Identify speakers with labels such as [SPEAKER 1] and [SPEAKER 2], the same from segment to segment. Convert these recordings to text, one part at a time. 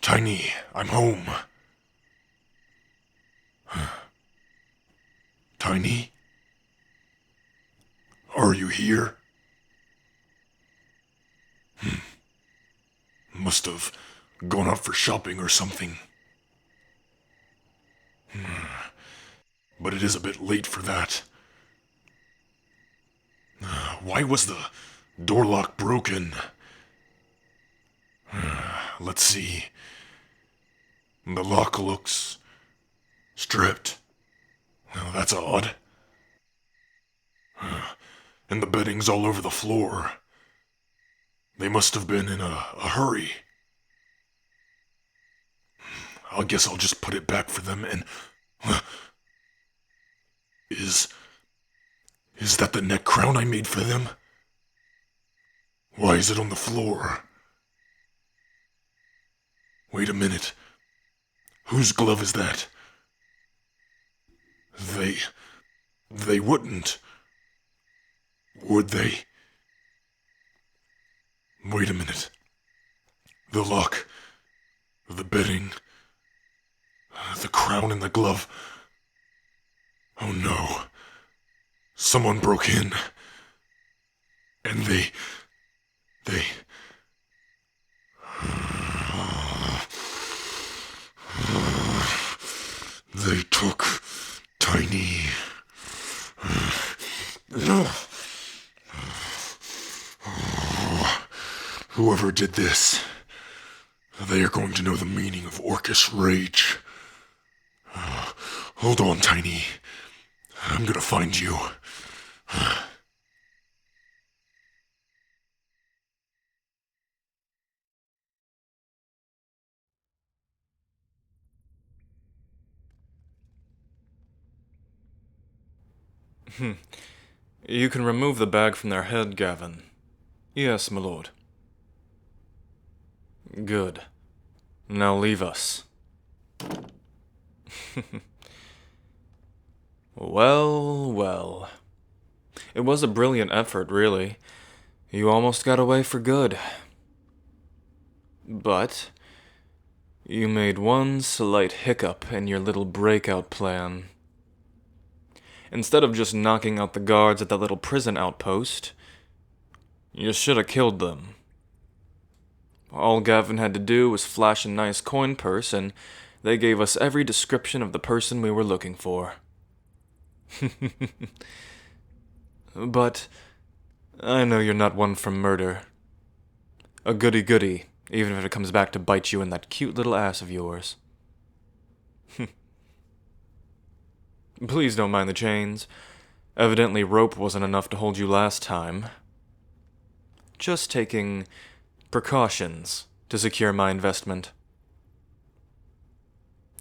[SPEAKER 1] Tiny, I'm home. Tiny? Are you here? Must have gone out for shopping or something. But it is a bit late for that. Why was the door lock broken? Let's see. The lock looks stripped. Well, that's odd. And the bedding's all over the floor. They must have been in a hurry. I guess I'll just put it back for them and... Is that the neck crown I made for them? Why is it on the floor? Wait a minute. Whose glove is that? They wouldn't. Would they? Wait a minute. The lock, the bedding, the crown and the glove. Oh no. Someone broke in. And they... They took Tiny. Whoever did this, they are going to know the meaning of orcish rage. Hold on, Tiny. I'm gonna find you.
[SPEAKER 2] You can remove the bag from their head, Gavin. Yes, my lord. Good. Now leave us. Well, well. It was a brilliant effort, really. You almost got away for good. But you made one slight hiccup in your little breakout plan. Instead of just knocking out the guards at that little prison outpost, you should have killed them. All Gavin had to do was flash a nice coin purse, and they gave us every description of the person we were looking for. But I know you're not one for murder. A goody-goody, even if it comes back to bite you in that cute little ass of yours. Please don't mind the chains. Evidently rope wasn't enough to hold you last time. Just taking precautions to secure my investment.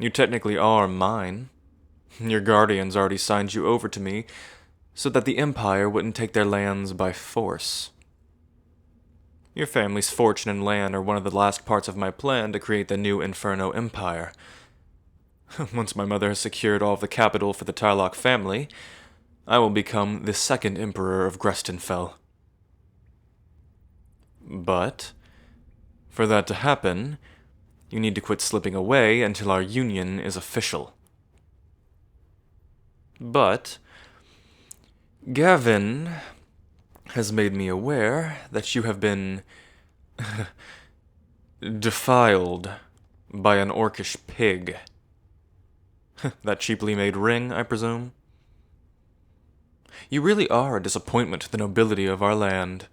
[SPEAKER 2] You technically are mine. Your guardians already signed you over to me so that the Empire wouldn't take their lands by force. Your family's fortune and land are one of the last parts of my plan to create the new Inferno Empire. Once my mother has secured all of the capital for the Tarlock family, I will become the second Emperor of Grestinfell. But for that to happen, you need to quit slipping away until our union is official. But Gavin has made me aware that you have been defiled by an orcish pig. That cheaply made ring, I presume? You really are a disappointment to the nobility of our land.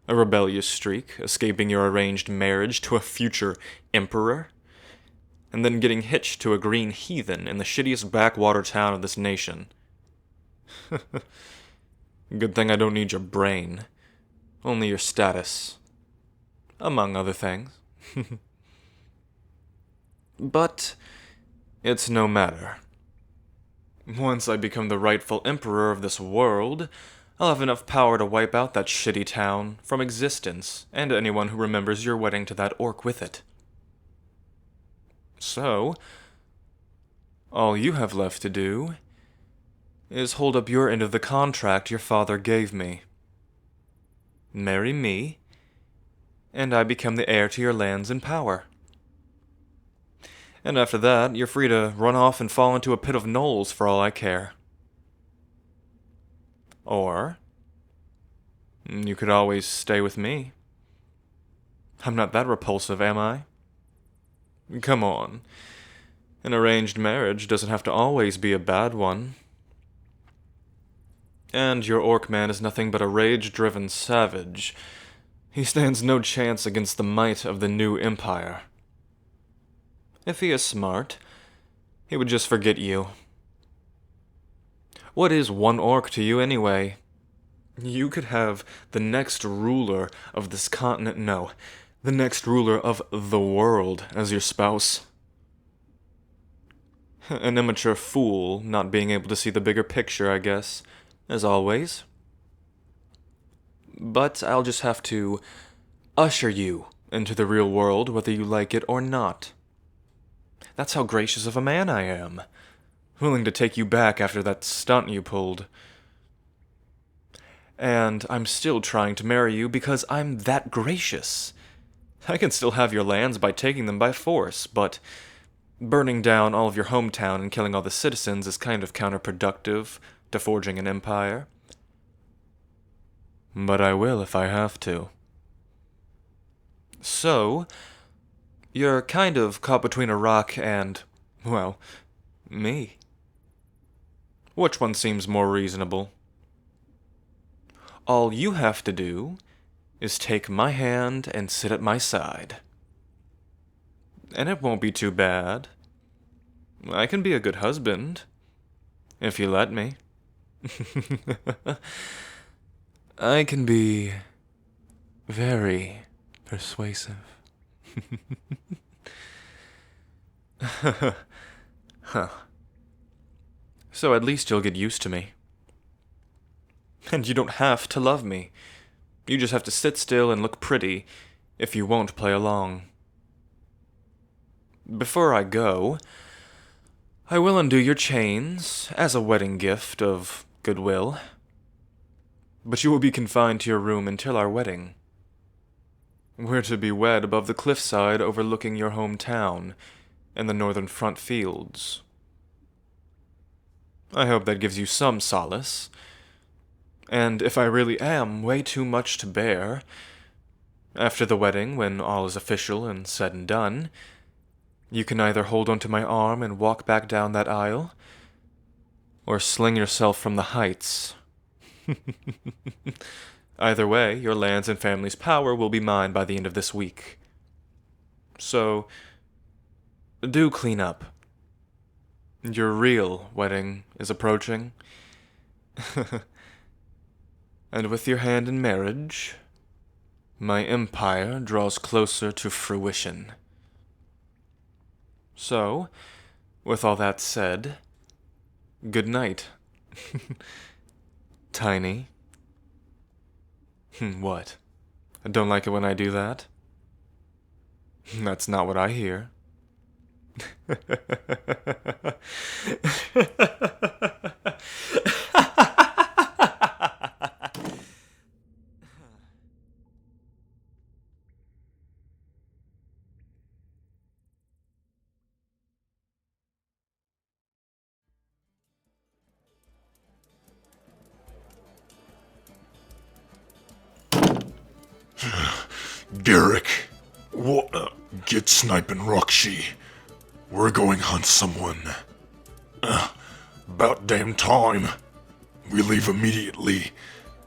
[SPEAKER 2] A rebellious streak, escaping your arranged marriage to a future emperor, and then getting hitched to a green heathen in the shittiest backwater town of this nation. Good thing I don't need your brain, only your status, among other things. But it's no matter. Once I become the rightful emperor of this world, I'll have enough power to wipe out that shitty town from existence, and anyone who remembers your wedding to that orc with it. So, all you have left to do is hold up your end of the contract your father gave me. Marry me, and I become the heir to your lands and power. And after that, you're free to run off and fall into a pit of gnolls for all I care. Or you could always stay with me. I'm not that repulsive, am I? Come on. An arranged marriage doesn't have to always be a bad one. And your orc man is nothing but a rage-driven savage. He stands no chance against the might of the new empire. If he is smart, he would just forget you. What is one orc to you anyway? You could have the next ruler of this continent, no, the next ruler of the world as your spouse. An immature fool, not being able to see the bigger picture, I guess, as always. But I'll just have to usher you into the real world, whether you like it or not. That's how gracious of a man I am, willing to take you back after that stunt you pulled. And I'm still trying to marry you because I'm that gracious. I can still have your lands by taking them by force, but burning down all of your hometown and killing all the citizens is kind of counterproductive to forging an empire. But I will if I have to. So, you're kind of caught between a rock and, well, me. Which one seems more reasonable? All you have to do is take my hand and sit at my side. And it won't be too bad. I can be a good husband, if you let me. I can be very persuasive. Huh. So at least you'll get used to me. And you don't have to love me. You just have to sit still and look pretty if you won't play along. Before I go, I will undo your chains as a wedding gift of goodwill. But you will be confined to your room until our wedding. We're to be wed above the cliffside overlooking your hometown and the northern front fields. I hope that gives you some solace. And if I really am way too much to bear, after the wedding, when all is official and said and done, you can either hold onto my arm and walk back down that aisle, or sling yourself from the heights. Either way, your lands and family's power will be mine by the end of this week. So, do clean up. Your real wedding is approaching. And with your hand in marriage, my empire draws closer to fruition. So, with all that said, good night. Tiny. What? Don't like it when I do that? That's not what I hear.
[SPEAKER 1] Derek, get sniping, Rockshi. We're going hunt someone. About damn time. We leave immediately,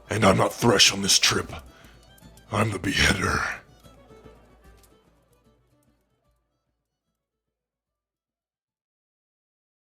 [SPEAKER 1] and I'm not Thresh on this trip. I'm the beheader.